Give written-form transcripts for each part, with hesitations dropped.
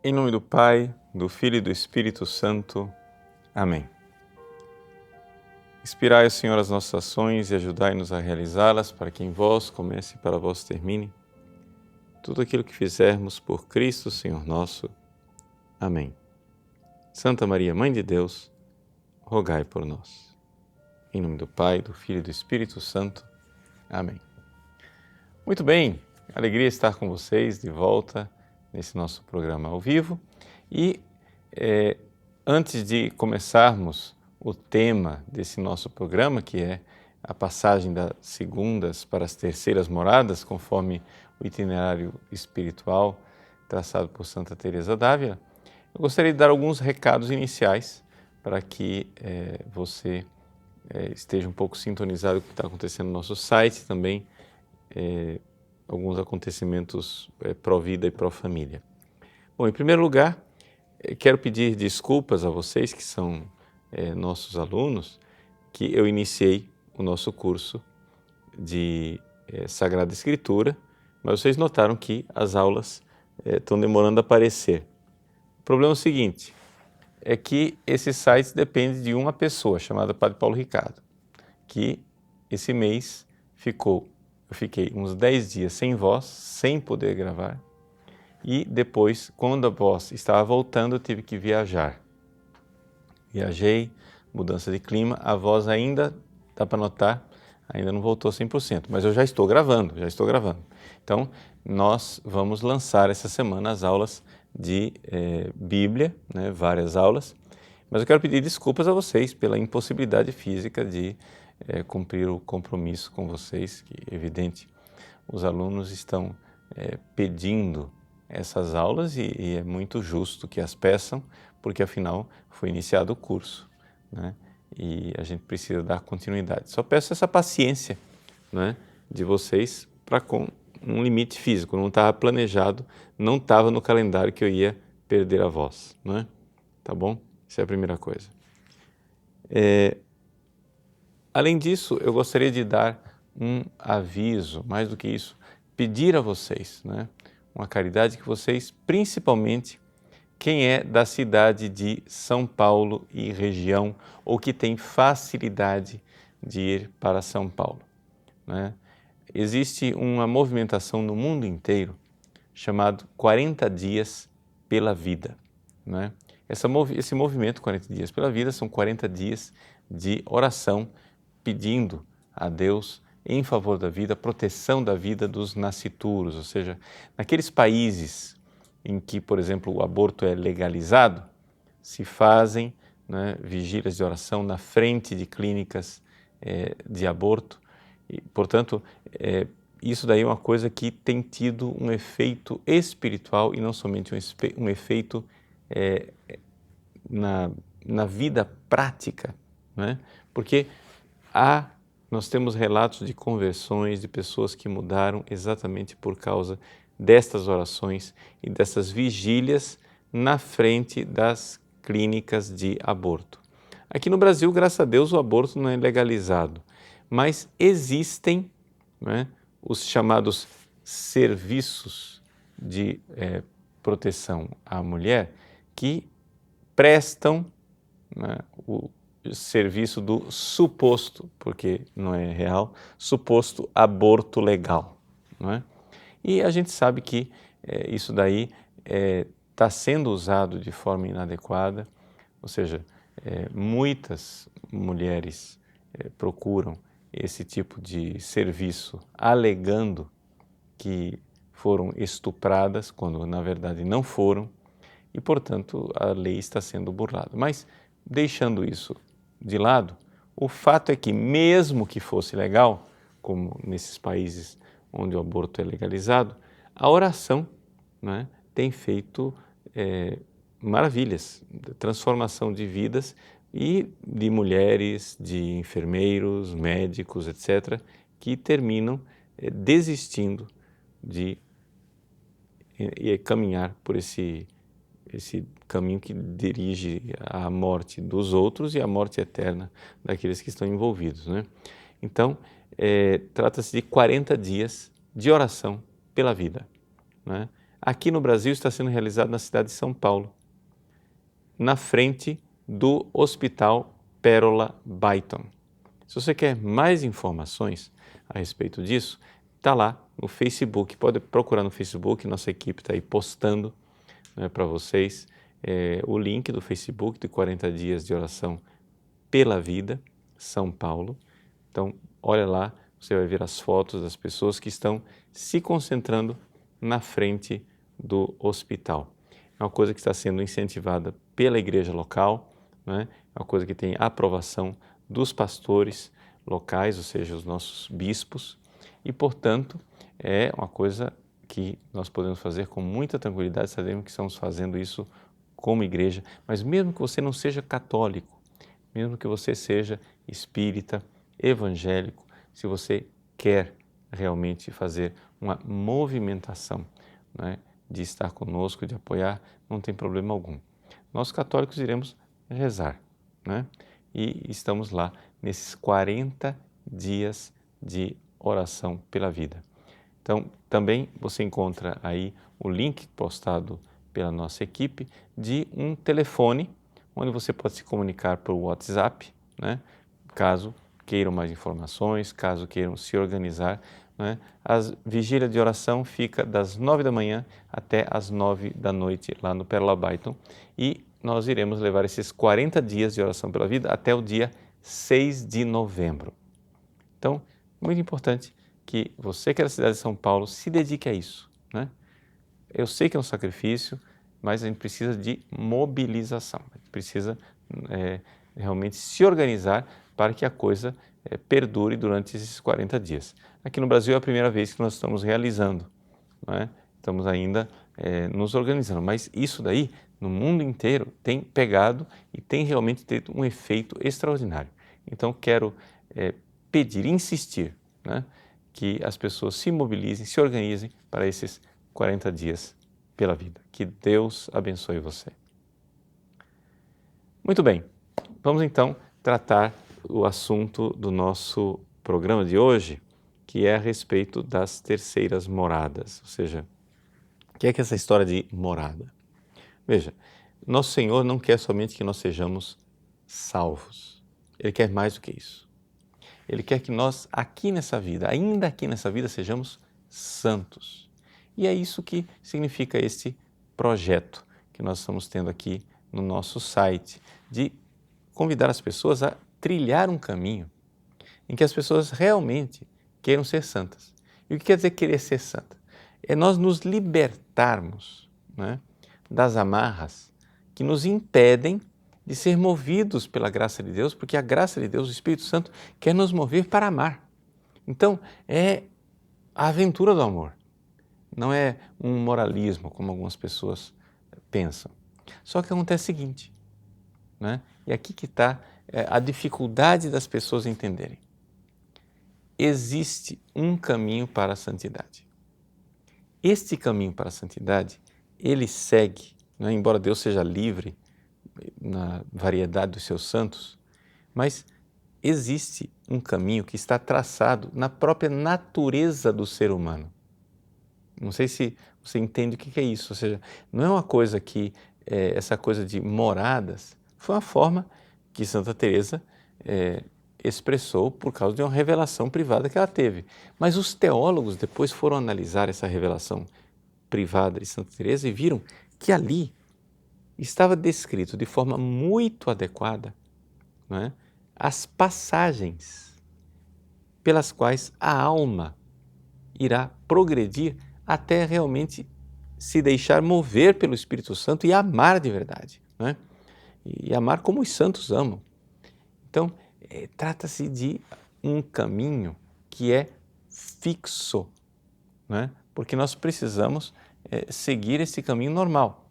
Em nome do Pai, do Filho e do Espírito Santo. Amém. Inspirai, Senhor, as nossas ações e ajudai-nos a realizá-las, para que em vós comece e para vós termine tudo aquilo que fizermos por Cristo, Senhor nosso. Amém. Santa Maria, Mãe de Deus, rogai por nós. Em nome do Pai, do Filho e do Espírito Santo. Amém. Muito bem, alegria estar com vocês de volta nesse nosso programa ao vivo. E antes de começarmos o tema desse nosso programa, que é a passagem das segundas para as terceiras moradas, conforme o itinerário espiritual traçado por Santa Teresa d'Ávila, eu gostaria de dar alguns recados iniciais para que você esteja um pouco sintonizado com o que está acontecendo no nosso site, também alguns acontecimentos pró-vida e pró-família. Bom, em primeiro lugar, quero pedir desculpas a vocês que são nossos alunos, que eu iniciei o nosso curso de Sagrada Escritura, mas vocês notaram que as aulas estão demorando a aparecer. O problema é o seguinte, é que esse site depende de uma pessoa chamada Padre Paulo Ricardo, que esse mês eu fiquei uns 10 dias sem voz, sem poder gravar, e depois, quando a voz estava voltando, eu tive que viajar. Viajei, mudança de clima, a voz ainda, dá para notar, ainda não voltou 100%, mas eu já estou gravando. Então, nós vamos lançar essa semana as aulas de Bíblia, né, várias aulas, mas eu quero pedir desculpas a vocês pela impossibilidade física de cumprir o compromisso com vocês, que é evidente, os alunos estão pedindo essas aulas e é muito justo que as peçam, porque afinal foi iniciado o curso, né? E a gente precisa dar continuidade. Só peço essa paciência, né, de vocês para com um limite físico, não estava planejado, não estava no calendário que eu ia perder a voz, né? Tá bom? Essa é a primeira coisa. Além disso, eu gostaria de dar um aviso, mais do que isso, pedir a vocês, né, uma caridade, que vocês, principalmente quem é da cidade de São Paulo e região, ou que tem facilidade de ir para São Paulo, né? Existe uma movimentação no mundo inteiro chamado 40 Dias pela Vida, né? Esse movimento 40 Dias pela Vida são 40 dias de oração pedindo a Deus em favor da vida, proteção da vida dos nascituros, ou seja, naqueles países em que, por exemplo, o aborto é legalizado, se fazem, né, vigílias de oração na frente de clínicas de aborto. E, portanto, isso daí é uma coisa que tem tido um efeito espiritual e não somente um efeito na vida prática, né? Porque nós temos relatos de conversões, de pessoas que mudaram exatamente por causa destas orações e dessas vigílias na frente das clínicas de aborto. Aqui no Brasil, graças a Deus, o aborto não é legalizado, mas existem, né, os chamados serviços de proteção à mulher que prestam, né, o serviço do suposto, porque não é real, suposto aborto legal, não é? E a gente sabe que isso daí está sendo usado de forma inadequada, ou seja, muitas mulheres procuram esse tipo de serviço alegando que foram estupradas, quando na verdade não foram, e portanto a lei está sendo burlada. Mas deixando isso de lado, o fato é que mesmo que fosse legal, como nesses países onde o aborto é legalizado, a oração, né, tem feito maravilhas, transformação de vidas e de mulheres, de enfermeiros, médicos, etc., que terminam desistindo de caminhar por esse caminho que dirige à morte dos outros e à morte eterna daqueles que estão envolvidos, né? Então, trata-se de 40 dias de oração pela vida, né? Aqui no Brasil está sendo realizado na cidade de São Paulo, na frente do Hospital Pérola Byton. Se você quer mais informações a respeito disso, está lá no Facebook, pode procurar no Facebook, nossa equipe está aí postando, né, para vocês o link do Facebook de 40 dias de oração pela vida, São Paulo. Então, olha lá, você vai ver as fotos das pessoas que estão se concentrando na frente do hospital. É uma coisa que está sendo incentivada pela igreja local, né? É uma coisa que tem aprovação dos pastores locais, ou seja, os nossos bispos, e, portanto, é uma coisa que nós podemos fazer com muita tranquilidade, sabemos que estamos fazendo isso como igreja, mas mesmo que você não seja católico, mesmo que você seja espírita, evangélico, se você quer realmente fazer uma movimentação, né, de estar conosco, de apoiar, não tem problema algum. Nós católicos iremos rezar, né? E estamos lá nesses 40 dias de oração pela vida. Então, também você encontra aí o link postado pela nossa equipe de um telefone onde você pode se comunicar por WhatsApp, né? Caso queiram mais informações, caso queiram se organizar, né? A vigília de oração fica das 9 da manhã até as 9 da noite lá no Pérola Byton e nós iremos levar esses 40 dias de oração pela vida até o dia 6 de novembro. Então, muito importante que você que é da cidade de São Paulo se dedique a isso, né? Eu sei que é um sacrifício, mas a gente precisa de mobilização, a gente precisa realmente se organizar para que a coisa perdure durante esses 40 dias. Aqui no Brasil é a primeira vez que nós estamos realizando, não é? Estamos ainda nos organizando, mas isso daí no mundo inteiro tem pegado e tem realmente tido um efeito extraordinário. Então quero pedir, insistir, né, que as pessoas se mobilizem, se organizem para esses 40 dias pela vida. Que Deus abençoe você. Muito bem, vamos então tratar o assunto do nosso programa de hoje, que é a respeito das terceiras moradas, ou seja, o que é essa história de morada? Veja, nosso Senhor não quer somente que nós sejamos salvos, Ele quer mais do que isso. Ele quer que nós aqui nessa vida, ainda aqui nessa vida, sejamos santos. E é isso que significa esse projeto que nós estamos tendo aqui no nosso site, de convidar as pessoas a trilhar um caminho em que as pessoas realmente queiram ser santas. E o que quer dizer querer ser santa? É nós nos libertarmos, né, das amarras que nos impedem de ser movidos pela graça de Deus, porque a graça de Deus, o Espírito Santo, quer nos mover para amar. Então, é a aventura do amor, não é um moralismo, como algumas pessoas pensam. Só que acontece o seguinte, né? E aqui que está a dificuldade das pessoas entenderem. Existe um caminho para a santidade. Este caminho para a santidade, ele segue, né? Embora Deus seja livre na variedade dos seus santos, mas existe um caminho que está traçado na própria natureza do ser humano. Não sei se você entende o que é isso, ou seja, não é uma coisa que, essa coisa de moradas, foi uma forma que Santa Teresa expressou por causa de uma revelação privada que ela teve. Mas os teólogos depois foram analisar essa revelação privada de Santa Teresa e viram que ali estava descrito de forma muito adequada, não é, as passagens pelas quais a alma irá progredir até realmente se deixar mover pelo Espírito Santo e amar de verdade, não é? E amar como os santos amam. Então, trata-se de um caminho que é fixo, não é? Porque nós precisamos seguir esse caminho normal.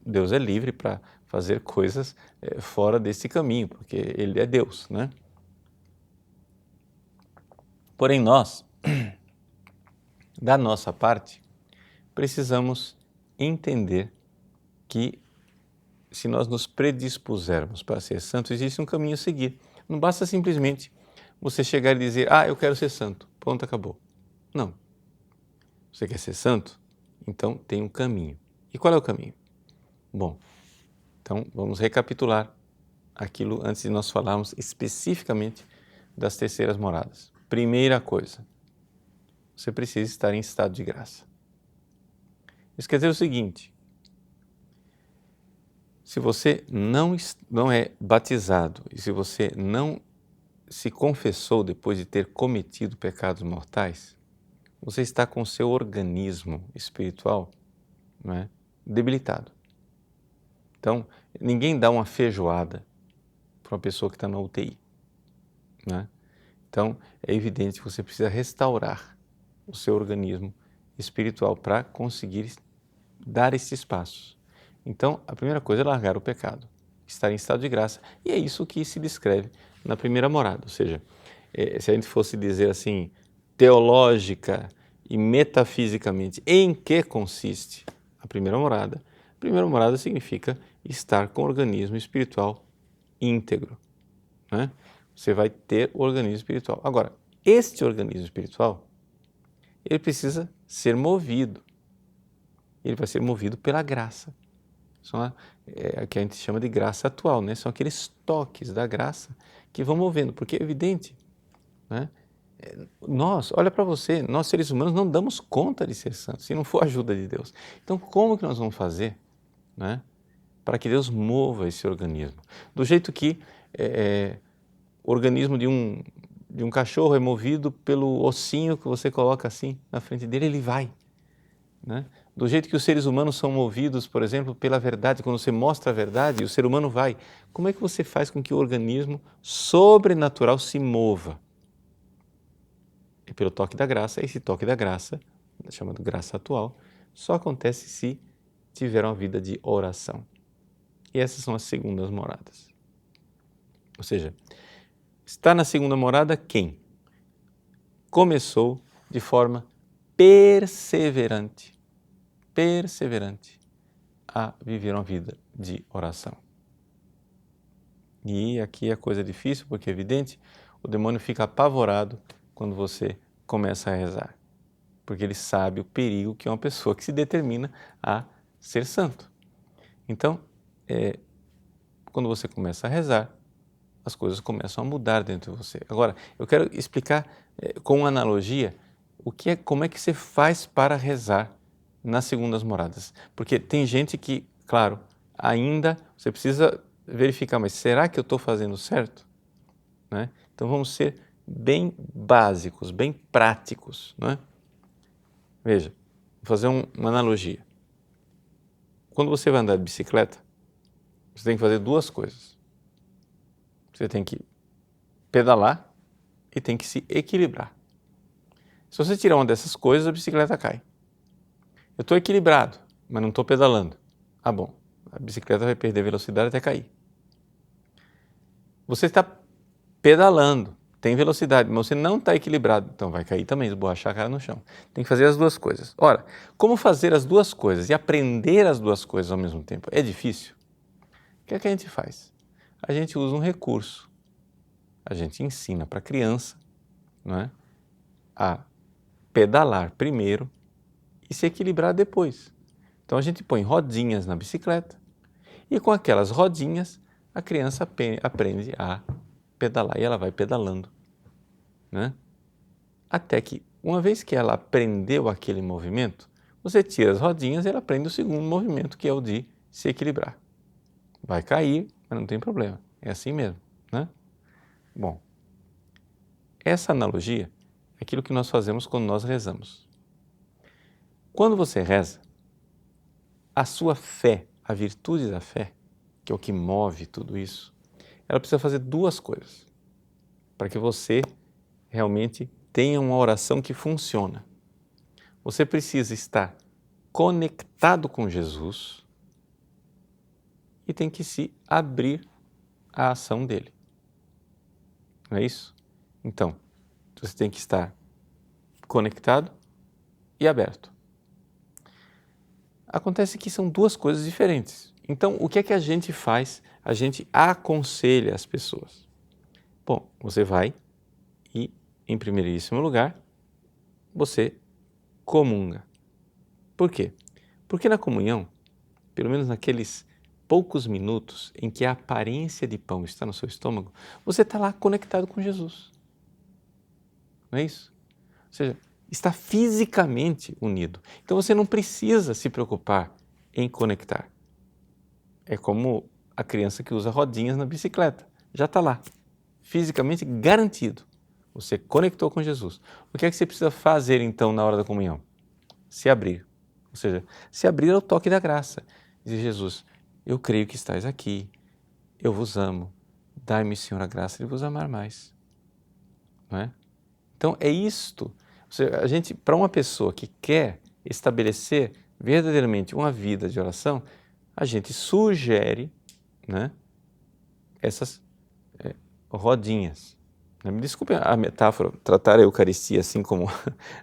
Deus é livre para fazer coisas fora desse caminho, porque Ele é Deus, né? Porém, nós, da nossa parte, precisamos entender que se nós nos predispusermos para ser santos, existe um caminho a seguir. Não basta simplesmente você chegar e dizer, eu quero ser santo, pronto, acabou. Não. Você quer ser santo? Então tem um caminho. E qual é o caminho? Bom, então vamos recapitular aquilo antes de nós falarmos especificamente das terceiras moradas. Primeira coisa, você precisa estar em estado de graça. Isso quer dizer o seguinte: se você não é batizado e se você não se confessou depois de ter cometido pecados mortais, você está com o seu organismo espiritual, não é, debilitado. Então, ninguém dá uma feijoada para uma pessoa que está na UTI. Né? Então, é evidente que você precisa restaurar o seu organismo espiritual para conseguir dar esses passos. Então, a primeira coisa é largar o pecado, estar em estado de graça, e é isso que se descreve na primeira morada. Ou seja, se a gente fosse dizer assim, teológica e metafisicamente, em que consiste a primeira morada? A primeira morada significa estar com o organismo espiritual íntegro, né? Você vai ter o organismo espiritual. Agora, este organismo espiritual, ele precisa ser movido. Ele vai ser movido pela graça. São o que a gente chama de graça atual, né? São aqueles toques da graça que vão movendo, porque é evidente, né? Nós, olha para você, nós seres humanos não damos conta de ser santos, se não for a ajuda de Deus. Então, como que nós vamos fazer, né, para que Deus mova esse organismo? Do jeito que o organismo de um cachorro é movido pelo ossinho que você coloca assim na frente dele, ele vai. Né? Do jeito que os seres humanos são movidos, por exemplo, pela verdade, quando você mostra a verdade, o ser humano vai. Como é que você faz com que o organismo sobrenatural se mova? É pelo toque da graça. Esse toque da graça, chamado graça atual, só acontece se tiver uma vida de oração. E essas são as segundas moradas. Ou seja, está na segunda morada quem começou de forma perseverante a viver uma vida de oração. E aqui é coisa difícil, porque é evidente, o demônio fica apavorado quando você começa a rezar, porque ele sabe o perigo que é uma pessoa que se determina a ser santo. Então, quando você começa a rezar, as coisas começam a mudar dentro de você. Agora, eu quero explicar com uma analogia como é que você faz para rezar nas segundas moradas. Porque tem gente que, claro, ainda você precisa verificar, mas será que eu estou fazendo certo? Né? Então vamos ser bem básicos, bem práticos. Né? Veja, vou fazer uma analogia. Quando você vai andar de bicicleta, você tem que fazer duas coisas. Você tem que pedalar e tem que se equilibrar. Se você tirar uma dessas coisas, a bicicleta cai. Eu estou equilibrado, mas não estou pedalando. Ah, bom, a bicicleta vai perder velocidade até cair. Você está pedalando, tem velocidade, mas você não está equilibrado, então vai cair também, esborrachar a cara no chão. Tem que fazer as duas coisas. Ora, como fazer as duas coisas e aprender as duas coisas ao mesmo tempo? É difícil? O que é que a gente faz? A gente usa um recurso. A gente ensina para a criança, não é, a pedalar primeiro e se equilibrar depois. Então a gente põe rodinhas na bicicleta e com aquelas rodinhas a criança aprende a pedalar e ela vai pedalando, né? Até que, uma vez que ela aprendeu aquele movimento, você tira as rodinhas e ela aprende o segundo movimento, que é o de se equilibrar. Vai cair, mas não tem problema, é assim mesmo, né? Bom, essa analogia é aquilo que nós fazemos quando nós rezamos. Quando você reza, a sua fé, a virtude da fé, que é o que move tudo isso, ela precisa fazer duas coisas para que você realmente tenha uma oração que funciona. Você precisa estar conectado com Jesus e tem que se abrir à ação dele. Não é isso? Então, você tem que estar conectado e aberto. Acontece que são duas coisas diferentes. Então, o que é que a gente faz? A gente aconselha as pessoas. Bom, você vai e, em primeiríssimo lugar, você comunga. Por quê? Porque na comunhão, pelo menos naqueles poucos minutos em que a aparência de pão está no seu estômago, você está lá conectado com Jesus. Não é isso? Ou seja, está fisicamente unido. Então você não precisa se preocupar em conectar. É como a criança que usa rodinhas na bicicleta. Já está lá, fisicamente garantido. Você conectou com Jesus. O que é que você precisa fazer então na hora da comunhão? Se abrir. Ou seja, se abrir ao toque da graça. Dizer, Jesus, eu creio que estás aqui, eu vos amo, dai-me, Senhor, a graça de vos amar mais. Não é? Então é isto. Ou seja, a gente, para uma pessoa que quer estabelecer verdadeiramente uma vida de oração, a gente sugere, né, essas rodinhas. Me desculpe a metáfora, tratar a Eucaristia assim como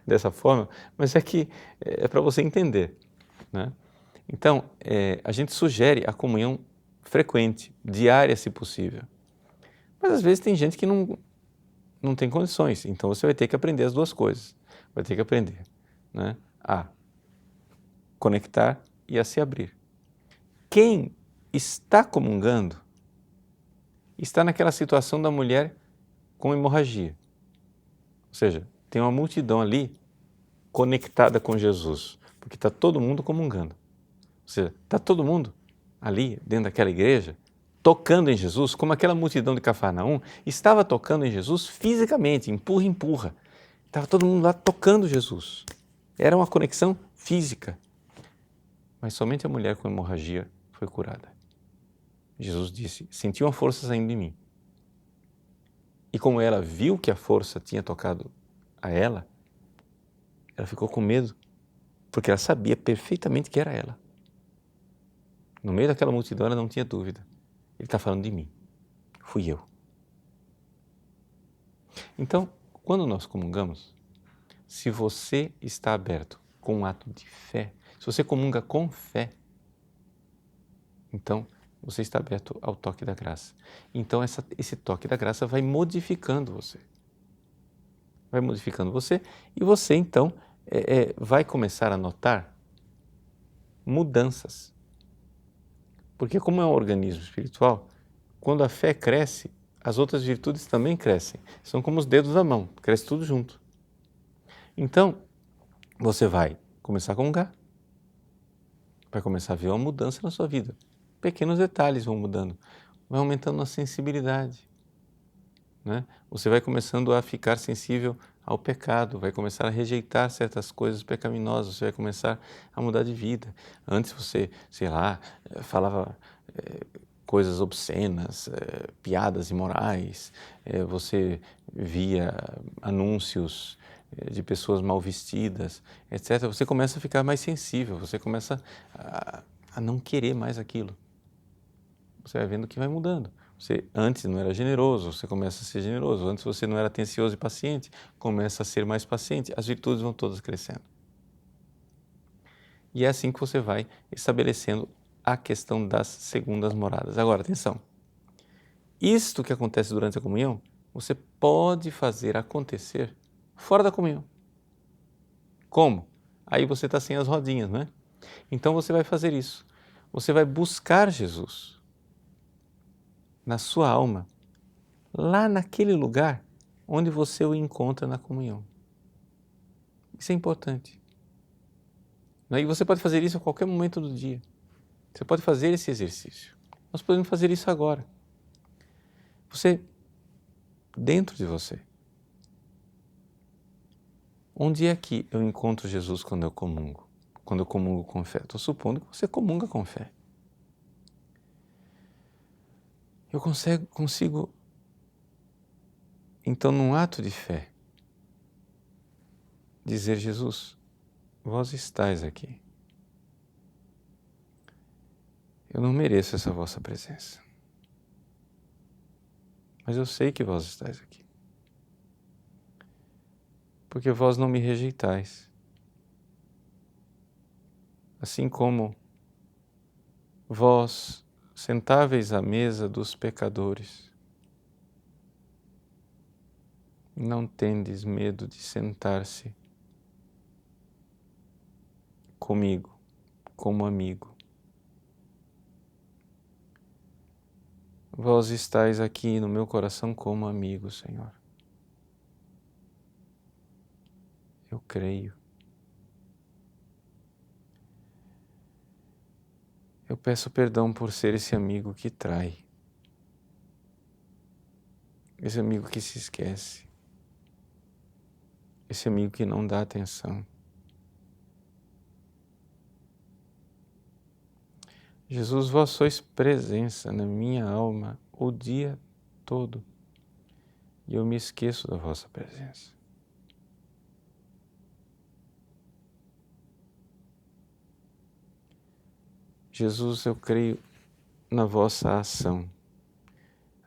dessa forma, mas é que é para você entender, né? Então, a gente sugere a comunhão frequente, diária se possível. Mas às vezes tem gente que não tem condições, então você vai ter que aprender as duas coisas. Vai ter que aprender, né, a conectar e a se abrir. Quem está comungando está naquela situação da mulher com hemorragia. Ou seja, tem uma multidão ali conectada com Jesus, porque está todo mundo comungando. Ou seja, está todo mundo ali dentro daquela igreja tocando em Jesus, como aquela multidão de Cafarnaum estava tocando em Jesus fisicamente, empurra, empurra. Estava todo mundo lá tocando Jesus. Era uma conexão física. Mas somente a mulher com hemorragia foi curada. Jesus disse, senti uma força saindo de mim. E como ela viu que a força tinha tocado a ela ficou com medo, porque ela sabia perfeitamente que era ela. No meio daquela multidão ela não tinha dúvida. Ele está falando de mim. Fui eu. Então, quando nós comungamos, se você está aberto com um ato de fé, se você comunga com fé, então você está aberto ao toque da graça. Então esse toque da graça vai modificando você. Vai modificando você e você então vai começar a notar mudanças. Porque como é um organismo espiritual, quando a fé cresce, as outras virtudes também crescem. São como os dedos da mão, cresce tudo junto. Então, você vai começar a comungar, vai começar a ver uma mudança na sua vida. Pequenos detalhes vão mudando, vai aumentando a sensibilidade, né? Você vai começando a ficar sensível ao pecado, vai começar a rejeitar certas coisas pecaminosas, você vai começar a mudar de vida. Antes você, sei lá, falava coisas obscenas, piadas imorais, você via anúncios de pessoas mal vestidas, etc. Você começa a ficar mais sensível, você começa a não querer mais aquilo. Você vai vendo que vai mudando. Você antes não era generoso, você começa a ser generoso. Antes você não era atencioso e paciente, começa a ser mais paciente. As virtudes vão todas crescendo. E é assim que você vai estabelecendo a questão das segundas moradas. Agora, atenção. Isto que acontece durante a comunhão, você pode fazer acontecer fora da comunhão. Como? Aí você está sem as rodinhas, não é? Então você vai fazer isso. Você vai buscar Jesus na sua alma, lá naquele lugar onde você o encontra na comunhão. Isso é importante. E você pode fazer isso a qualquer momento do dia. Você pode fazer esse exercício. Nós podemos fazer isso agora. Você, dentro de você, onde é que eu encontro Jesus quando eu comungo? Quando eu comungo com fé? Estou supondo que você comunga com fé. Eu consigo, então, num ato de fé, dizer, Jesus, vós estáis aqui. Eu não mereço essa vossa presença. Mas eu sei que vós estáis aqui. Porque vós não me rejeitais. Assim como vós sentáveis à mesa dos pecadores, não tendes medo de sentar-se comigo como amigo. Vós estáis aqui no meu coração como amigo, Senhor. Eu creio. Eu peço perdão por ser esse amigo que trai, esse amigo que se esquece, esse amigo que não dá atenção. Jesus, vós sois presença na minha alma o dia todo e eu me esqueço da vossa presença. Jesus, eu creio na vossa ação.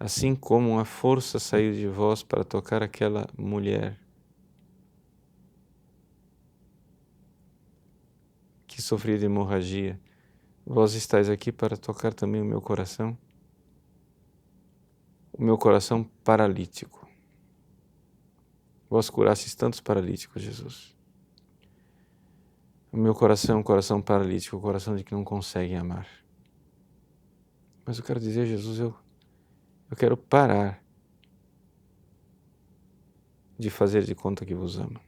Assim como uma força saiu de vós para tocar aquela mulher que sofria de hemorragia, vós estáis aqui para tocar também o meu coração paralítico. Vós curastes tantos paralíticos, Jesus. O meu coração é um coração paralítico, o coração de que não conseguem amar. Mas eu quero dizer, Jesus, eu quero parar de fazer de conta que vos amo.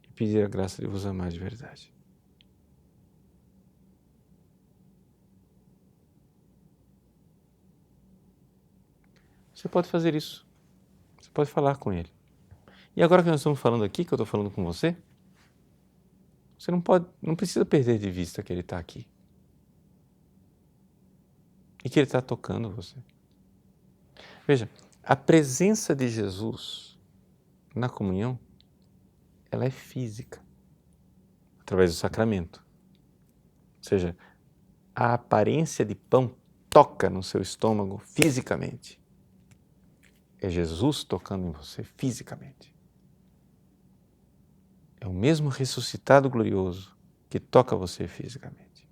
E pedir a graça de vos amar de verdade. Você pode fazer isso. Você pode falar com Ele. E agora que nós estamos falando aqui, que eu estou falando com você, você não precisa perder de vista que Ele está aqui. E que Ele está tocando você. Veja, a presença de Jesus na comunhão, ela é física, através do sacramento. Ou seja, a aparência de pão toca no seu estômago fisicamente. É Jesus tocando em você fisicamente. É o mesmo ressuscitado glorioso que toca você fisicamente.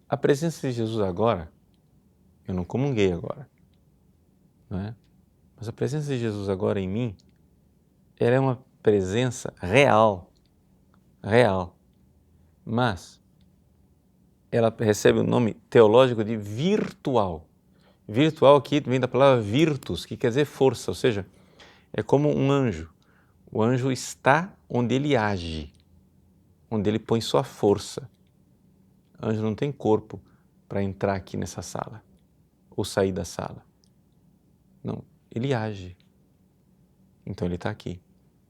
A presença de Jesus agora, eu não comunguei agora, não é? Mas a presença de Jesus agora em mim, ela é uma presença real, mas ela recebe o nome teológico de virtual. Virtual aqui vem da palavra virtus, que quer dizer força, ou seja, é como um anjo. O anjo está onde ele age, onde ele põe sua força. O anjo não tem corpo para entrar aqui nessa sala ou sair da sala. Não, ele age. Então ele está aqui.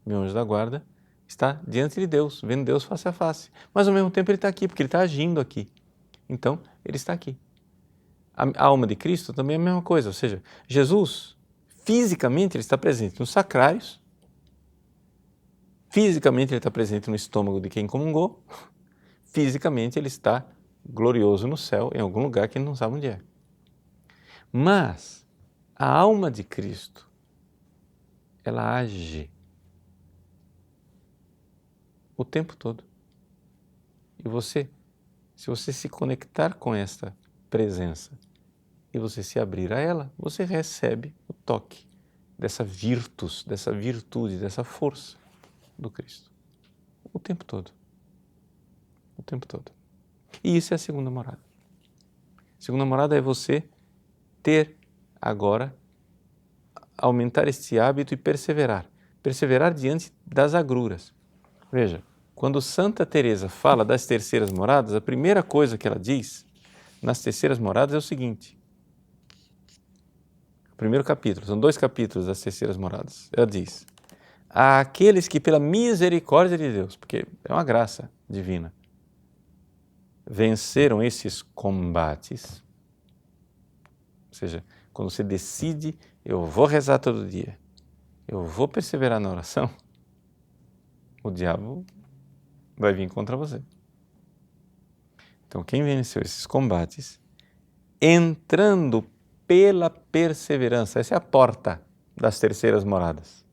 Meu anjo da guarda está diante de Deus, vendo Deus face a face. Mas ao mesmo tempo ele está aqui, porque ele está agindo aqui. Então ele está aqui. A alma de Cristo também é a mesma coisa, ou seja, Jesus, fisicamente ele está presente nos sacrários, fisicamente ele está presente no estômago de quem comungou, fisicamente ele está glorioso no céu, em algum lugar que ele não sabe onde é. Mas a alma de Cristo, ela age o tempo todo. E você, se você se conectar com esta presença e você se abrir a ela, você recebe o toque dessa virtus, dessa virtude, dessa força do Cristo. O tempo todo. O tempo todo. E isso é a segunda morada. A segunda morada é você ter agora, aumentar este hábito e perseverar. Perseverar diante das agruras. Veja, quando Santa Teresa fala das terceiras moradas, a primeira coisa que ela diz nas terceiras moradas é o seguinte. O primeiro capítulo, são 2 capítulos das terceiras moradas. Ela diz: àqueles que pela misericórdia de Deus, porque é uma graça divina, venceram esses combates, ou seja, quando você decide, eu vou rezar todo dia, eu vou perseverar na oração, o diabo vai vir contra você. Então, quem venceu esses combates, entrando pela perseverança, essa é a porta das terceiras moradas.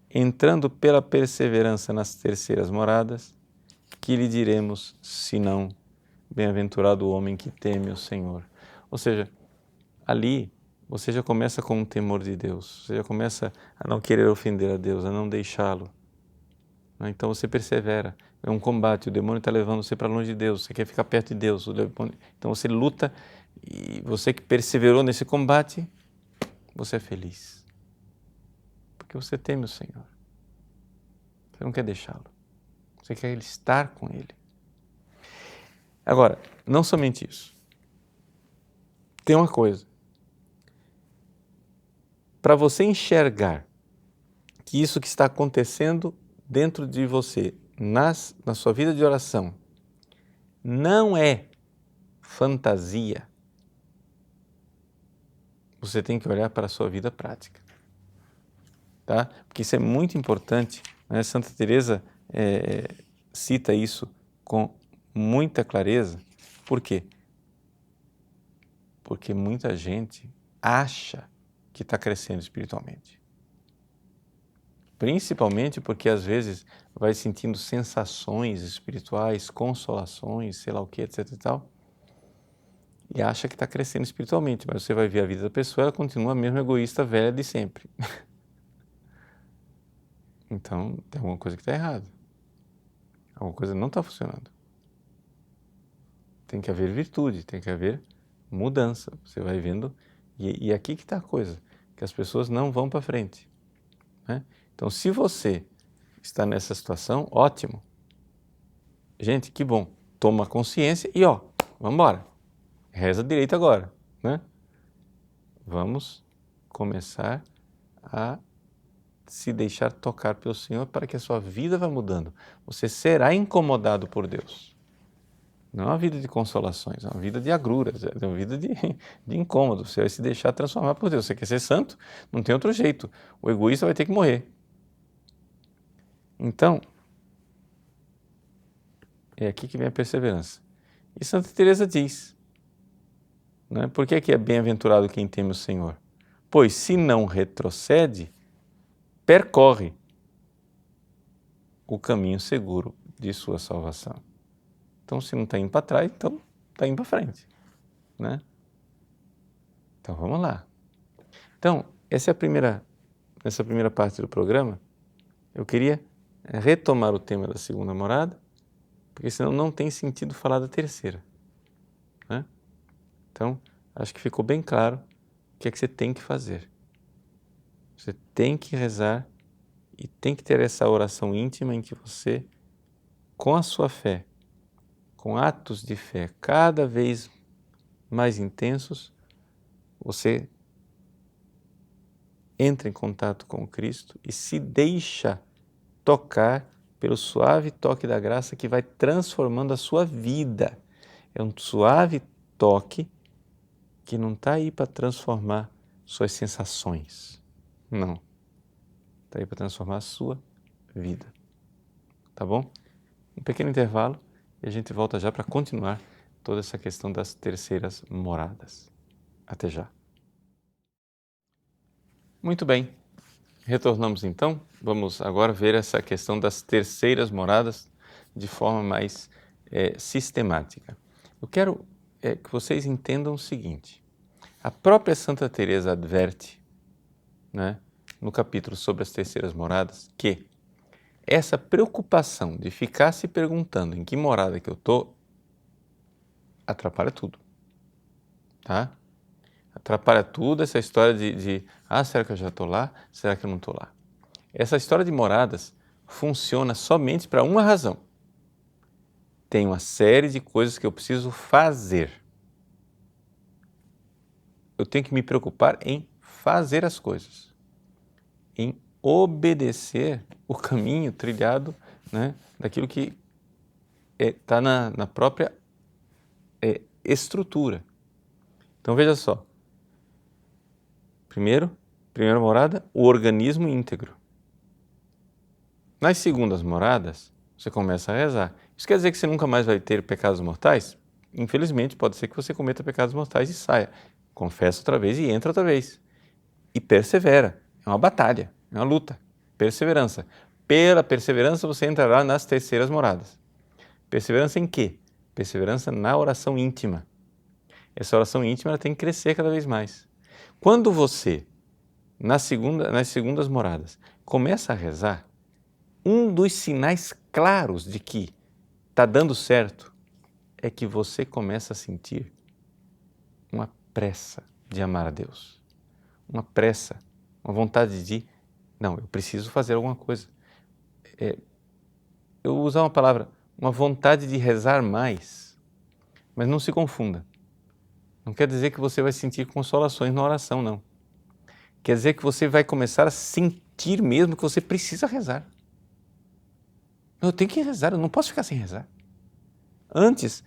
Entrando pela perseverança nas terceiras moradas, que lhe diremos, senão, bem-aventurado o homem que teme o Senhor. Ou seja, ali você já começa com um temor de Deus, você já começa a não querer ofender a Deus, a não deixá-lo. Então você persevera, é um combate, o demônio está levando você para longe de Deus, você quer ficar perto de Deus, então você luta e você que perseverou nesse combate, você é feliz, porque você teme o Senhor, você não quer deixá-lo, você quer estar com Ele. Agora, não somente isso, tem uma coisa, para você enxergar que isso que está acontecendo dentro de você, na sua vida de oração, não é fantasia, você tem que olhar para a sua vida prática, tá? Porque isso é muito importante, né? Santa Teresa cita isso com muita clareza. Por quê? Porque muita gente acha que está crescendo espiritualmente. Principalmente porque às vezes vai sentindo sensações espirituais, consolações, sei lá o que, etc e tal, e acha que está crescendo espiritualmente, mas você vai ver a vida da pessoa, ela continua a mesma egoísta velha de sempre. Então, tem alguma coisa que está errada. Alguma coisa não está funcionando. Tem que haver virtude, tem que haver mudança. Você vai vendo, e aqui que está a coisa, que as pessoas não vão para frente, né? Então, se você está nessa situação, ótimo. Gente, que bom. Toma consciência e vamos embora. Reza direito agora, né? Vamos começar a se deixar tocar pelo Senhor para que a sua vida vá mudando. Você será incomodado por Deus. Não é uma vida de consolações, é uma vida de agruras, é uma vida de incômodo. Você vai se deixar transformar por Deus. Você quer ser santo? Não tem outro jeito. O egoísta vai ter que morrer. Então, é aqui que vem a perseverança. E Santa Teresa diz, né? Por que é bem-aventurado quem teme o Senhor? Pois se não retrocede, percorre o caminho seguro de sua salvação. Então, se não está indo para trás, então está indo para frente, né? Então, vamos lá. Então, essa primeira parte do programa, eu queria retomar o tema da segunda morada, porque senão não tem sentido falar da terceira, né? Então, acho que ficou bem claro o que é que você tem que fazer. Você tem que rezar e tem que ter essa oração íntima em que você, com a sua fé, com atos de fé cada vez mais intensos, você entra em contato com Cristo e se deixa tocar pelo suave toque da graça que vai transformando a sua vida. É um suave toque que não está aí para transformar suas sensações. Não. Está aí para transformar a sua vida. Tá bom? Um pequeno intervalo e a gente volta já para continuar toda essa questão das terceiras moradas. Até já. Muito bem. Retornamos então. Vamos agora ver essa questão das terceiras moradas de forma mais sistemática. Eu quero que vocês entendam o seguinte. A própria Santa Teresa adverte, né, no capítulo sobre as terceiras moradas, que essa preocupação de ficar se perguntando em que morada que eu estou atrapalha tudo, tá? Atrapalha tudo essa história de será que eu já estou lá? Será que eu não estou lá? Essa história de moradas funciona somente para uma razão. Tem uma série de coisas que eu preciso fazer. Eu tenho que me preocupar em fazer as coisas, em obedecer o caminho trilhado, né, daquilo que está na própria estrutura. Então veja só, primeira morada, o organismo íntegro. Nas segundas moradas, você começa a rezar. Isso quer dizer que você nunca mais vai ter pecados mortais? Infelizmente, pode ser que você cometa pecados mortais e saia. Confessa outra vez e entra outra vez. E persevera. É uma batalha, é uma luta. Perseverança. Pela perseverança você entrará nas terceiras moradas. Perseverança em quê? Perseverança na oração íntima. Essa oração íntima ela tem que crescer cada vez mais. Quando você, nas segundas moradas, começa a rezar, um dos sinais claros de que está dando certo é que você começa a sentir uma pressa de amar a Deus, uma pressa, uma vontade de, não, eu preciso fazer alguma coisa. Eu vou usar uma palavra, uma vontade de rezar mais, mas não se confunda. Não quer dizer que você vai sentir consolações na oração, não. Quer dizer que você vai começar a sentir mesmo que você precisa rezar. Eu tenho que rezar, eu não posso ficar sem rezar. Antes,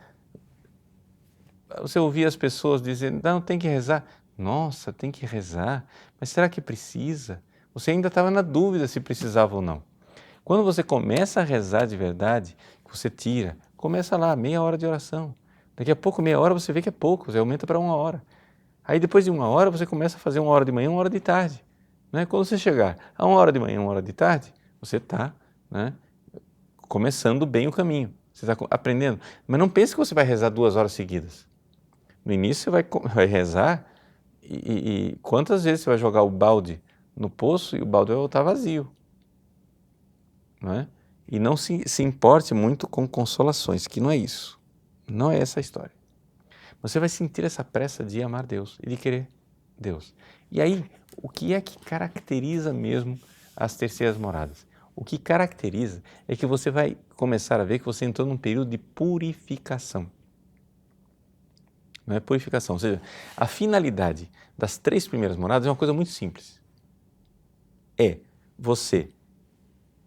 você ouvia as pessoas dizendo, não, tem que rezar. Nossa, tem que rezar, mas será que precisa? Você ainda estava na dúvida se precisava ou não. Quando você começa a rezar de verdade, você tira, começa lá, meia hora de oração. Daqui a pouco, meia hora, você vê que é pouco, você aumenta para 1 hora. Aí depois de 1 hora, você começa a fazer 1 hora de manhã, 1 hora de tarde. Né? Quando você chegar a 1 hora de manhã, 1 hora de tarde, você está, né, começando bem o caminho. Você está aprendendo. Mas não pense que você vai rezar 2 horas seguidas. No início você vai rezar e quantas vezes você vai jogar o balde no poço e o balde vai voltar vazio. Não é? E não se importe muito com consolações, que não é isso. Não é essa a história. Você vai sentir essa pressa de amar Deus e de querer Deus. E aí, o que é que caracteriza mesmo as terceiras moradas? O que caracteriza é que você vai começar a ver que você entrou num período de purificação. Não é purificação, ou seja, a finalidade das 3 primeiras moradas é uma coisa muito simples. É você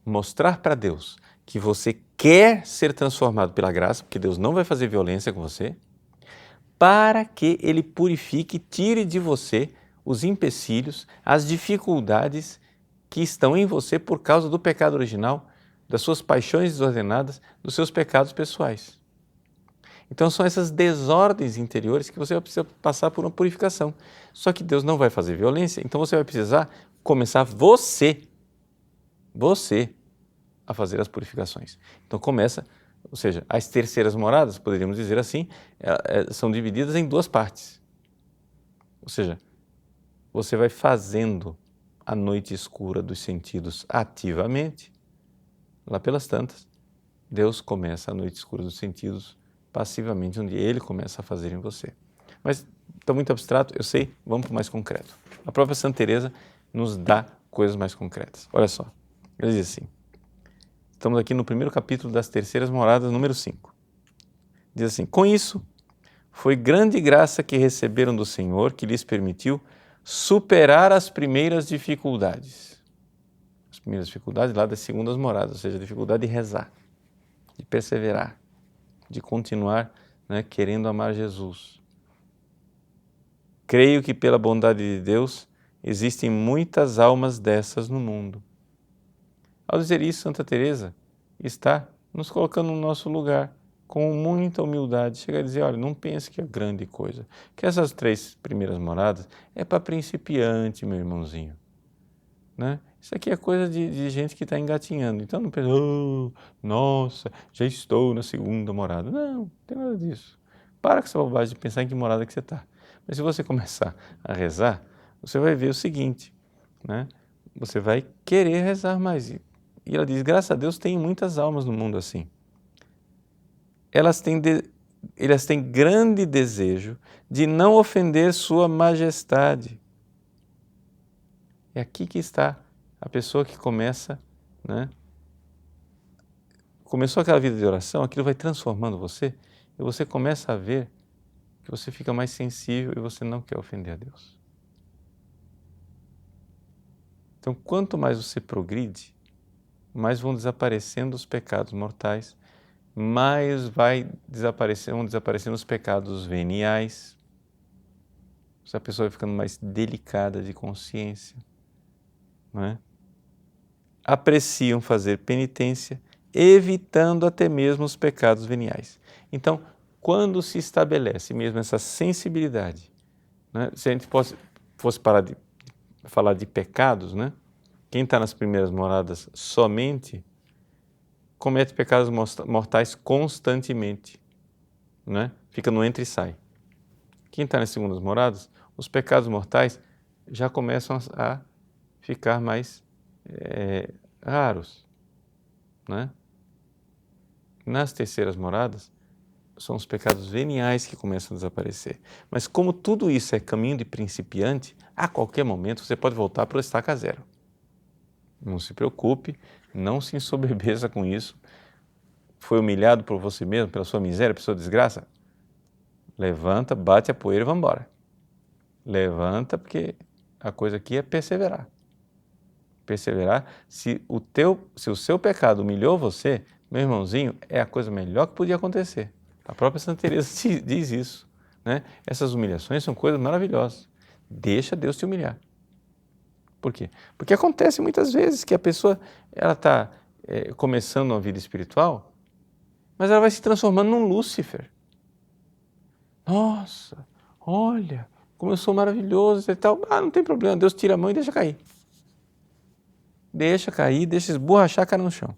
mostrar para Deus que você quer ser transformado pela graça, porque Deus não vai fazer violência com você, para que Ele purifique e tire de você os empecilhos, as dificuldades que estão em você por causa do pecado original, das suas paixões desordenadas, dos seus pecados pessoais. Então são essas desordens interiores que você vai precisar passar por uma purificação. Só que Deus não vai fazer violência, então você vai precisar começar você a fazer as purificações. Então começa, ou seja, as terceiras moradas, poderíamos dizer assim, são divididas em 2 partes. Ou seja, você vai fazendo a noite escura dos sentidos ativamente, lá pelas tantas, Deus começa a noite escura dos sentidos passivamente, onde Ele começa a fazer em você. Mas está muito abstrato, eu sei, vamos para o mais concreto. A própria Santa Teresa nos dá coisas mais concretas. Olha só, ele diz assim, estamos aqui no primeiro capítulo das terceiras moradas, número 5. Diz assim, com isso, foi grande graça que receberam do Senhor, que lhes permitiu superar as primeiras dificuldades. As primeiras dificuldades lá das segundas moradas, ou seja, a dificuldade de rezar, de perseverar, de continuar, né, querendo amar Jesus. Creio que pela bondade de Deus existem muitas almas dessas no mundo. Ao dizer isso, Santa Teresa está nos colocando no nosso lugar, com muita humildade. Chega a dizer, olha, não pense que é grande coisa, que essas 3 primeiras moradas é para principiante, meu irmãozinho. Né? Isso aqui é coisa de gente que está engatinhando. Então não pensa, oh, nossa, já estou na segunda morada. Não tem nada disso. Para com essa bobagem de pensar em que morada que você está. Mas se você começar a rezar, você vai ver o seguinte, né? Você vai querer rezar mais. E ela diz, graças a Deus tem muitas almas no mundo assim. Elas têm grande desejo de não ofender sua majestade. É aqui que está a pessoa que começa, né? Começou aquela vida de oração, aquilo vai transformando você e você começa a ver que você fica mais sensível e você não quer ofender a Deus. Então, quanto mais você progride, mais vão desaparecendo os pecados mortais, mais vão desaparecendo os pecados veniais. A pessoa vai ficando mais delicada de consciência. Não é? Apreciam fazer penitência, evitando até mesmo os pecados veniais. Então, quando se estabelece mesmo essa sensibilidade, né? Se a gente fosse parar de falar de pecados, né? Quem está nas primeiras moradas somente comete pecados mortais constantemente, né? Fica no entra e sai. Quem está nas segundas moradas, os pecados mortais já começam a ficar mais raros, né? Nas terceiras moradas, são os pecados veniais que começam a desaparecer. Mas como tudo isso é caminho de principiante, a qualquer momento você pode voltar para o estaca zero. Não se preocupe, não se ensoberbeça com isso. Foi humilhado por você mesmo, pela sua miséria, pela sua desgraça? Levanta, bate a poeira e vamos embora. Levanta, porque a coisa aqui é perseverar. Perseverar. Se o seu pecado humilhou você, meu irmãozinho, é a coisa melhor que podia acontecer. A própria Santa Teresa diz isso, né? Essas humilhações são coisas maravilhosas. Deixa Deus te humilhar. Por quê? Porque acontece muitas vezes que a pessoa está começando uma vida espiritual, mas ela vai se transformando num Lúcifer. Nossa, olha, como eu sou maravilhoso e tal. Ah, não tem problema, Deus tira a mão e deixa cair. Deixa cair, deixa esborrachar a cara no chão.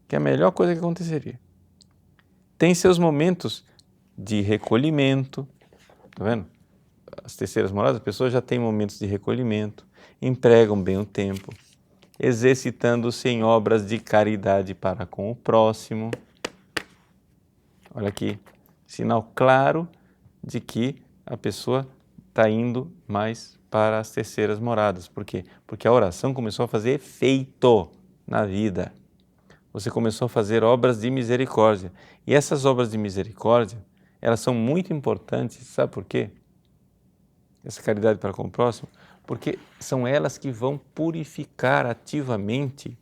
Que é a melhor coisa que aconteceria. Tem seus momentos de recolhimento, tá vendo? As terceiras moradas, as pessoas já têm momentos de recolhimento, empregam bem o tempo, exercitando-se em obras de caridade para com o próximo. Olha aqui, sinal claro de que a pessoa está indo mais para as terceiras moradas. Por quê? Porque a oração começou a fazer efeito na vida. Você começou a fazer obras de misericórdia. E essas obras de misericórdia, elas são muito importantes, sabe por quê? Essa caridade para com o próximo, porque são elas que vão purificar ativamente,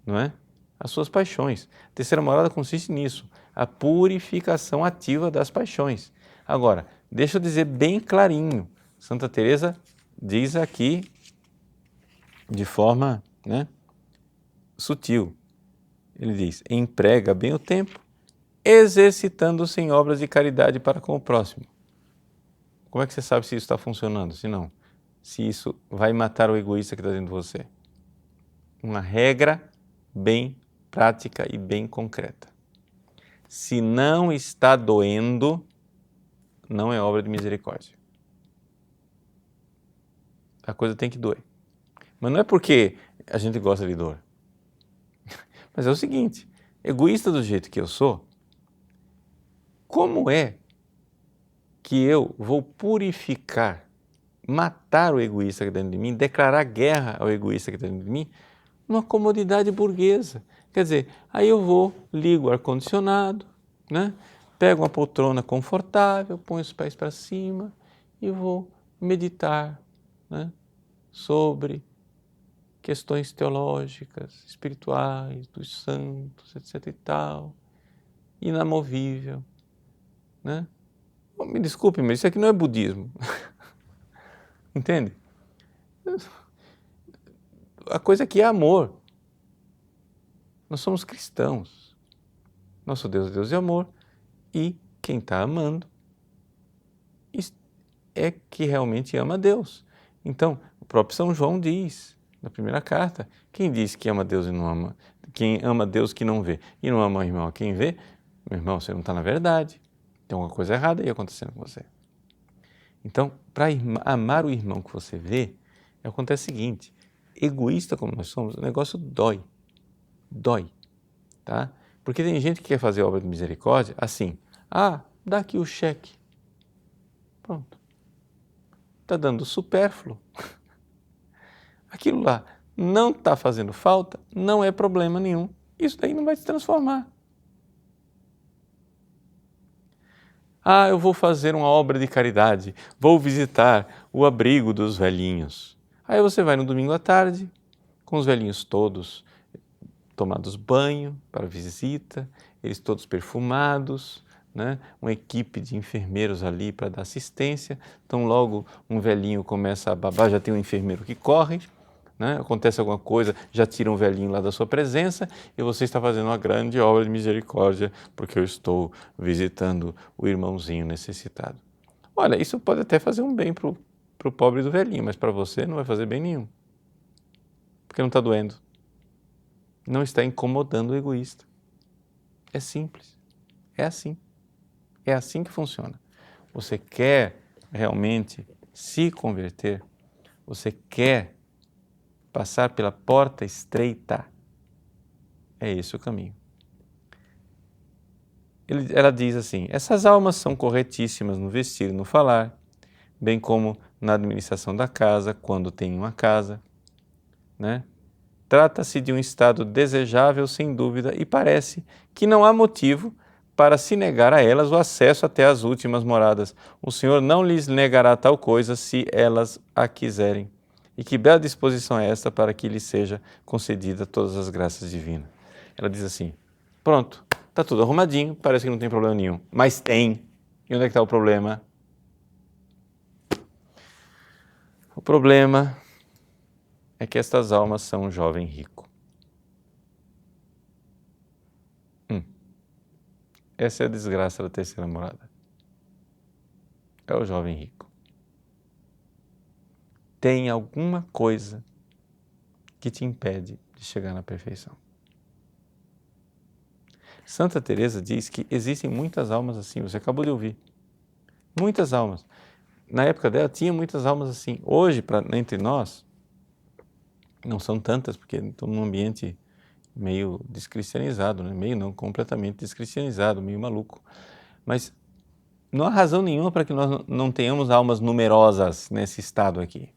não é? As suas paixões. A terceira morada consiste nisso, a purificação ativa das paixões. Agora, deixa eu dizer bem clarinho, Santa Teresa diz aqui de forma, né, sutil. Ele diz, emprega bem o tempo, exercitando-se em obras de caridade para com o próximo. Como é que você sabe se isso está funcionando? Se isso vai matar o egoísta que está dentro de você? Uma regra bem prática e bem concreta. Se não está doendo, não é obra de misericórdia. A coisa tem que doer. Mas não é porque a gente gosta de dor. Mas é o seguinte, egoísta do jeito que eu sou, como é que eu vou purificar, matar o egoísta que está dentro de mim, declarar guerra ao egoísta que está dentro de mim, numa comodidade burguesa? Quer dizer, aí eu vou, ligo o ar-condicionado, né? Pego uma poltrona confortável, ponho os pés para cima e vou meditar, né, sobre questões teológicas, espirituais, dos santos, etc. e tal, inamovível, né? Me desculpe, mas isso aqui não é budismo. Entende? A coisa aqui é amor. Nós somos cristãos. Nosso Deus é Deus de amor e quem está amando é que realmente ama a Deus. Então, o próprio São João diz, na primeira carta, quem diz que ama Deus e não ama, quem ama Deus que não vê e não ama o irmão a quem vê, meu irmão, você não está na verdade. Tem alguma coisa errada aí acontecendo com você. Então, para amar o irmão que você vê, acontece o seguinte, egoísta como nós somos, o negócio dói. Dói, tá? Porque tem gente que quer fazer obra de misericórdia assim, dá aqui o cheque. Pronto. Está dando supérfluo. Aquilo lá não está fazendo falta, não é problema nenhum. Isso daí não vai se transformar. Eu vou fazer uma obra de caridade, vou visitar o abrigo dos velhinhos. Aí você vai no domingo à tarde, com os velhinhos todos tomados banho para visita, eles todos perfumados, né? Uma equipe de enfermeiros ali para dar assistência. Então logo um velhinho começa a babar, já tem um enfermeiro que corre, né? Acontece alguma coisa, já tira um velhinho lá da sua presença e você está fazendo uma grande obra de misericórdia porque eu estou visitando o irmãozinho necessitado. Olha, isso pode até fazer um bem para o pobre do velhinho, mas para você não vai fazer bem nenhum, porque não está doendo. Não está incomodando o egoísta. É simples. É assim. É assim que funciona. Você quer realmente se converter, você quer passar pela porta estreita, é esse o caminho. Ela diz assim: essas almas são corretíssimas no vestir e no falar, bem como na administração da casa, quando tem uma casa, né? Trata-se de um estado desejável, sem dúvida, e parece que não há motivo para se negar a elas o acesso até as últimas moradas. O Senhor não lhes negará tal coisa se elas a quiserem. E que bela disposição é esta para que lhes seja concedida todas as graças divinas. Ela diz assim: pronto, está tudo arrumadinho, parece que não tem problema nenhum. Mas tem. E onde é que está o problema? O problema é que estas almas são um jovem rico. Essa é a desgraça da terceira morada. É o jovem rico. Tem alguma coisa que te impede de chegar na perfeição. Santa Teresa diz que existem muitas almas assim, você acabou de ouvir. Muitas almas. Na época dela tinha muitas almas assim. Hoje, entre nós, não são tantas, porque estamos num ambiente meio descristianizado, né? Meio não, completamente descristianizado, meio maluco. Mas não há razão nenhuma para que nós não tenhamos almas numerosas nesse estado aqui.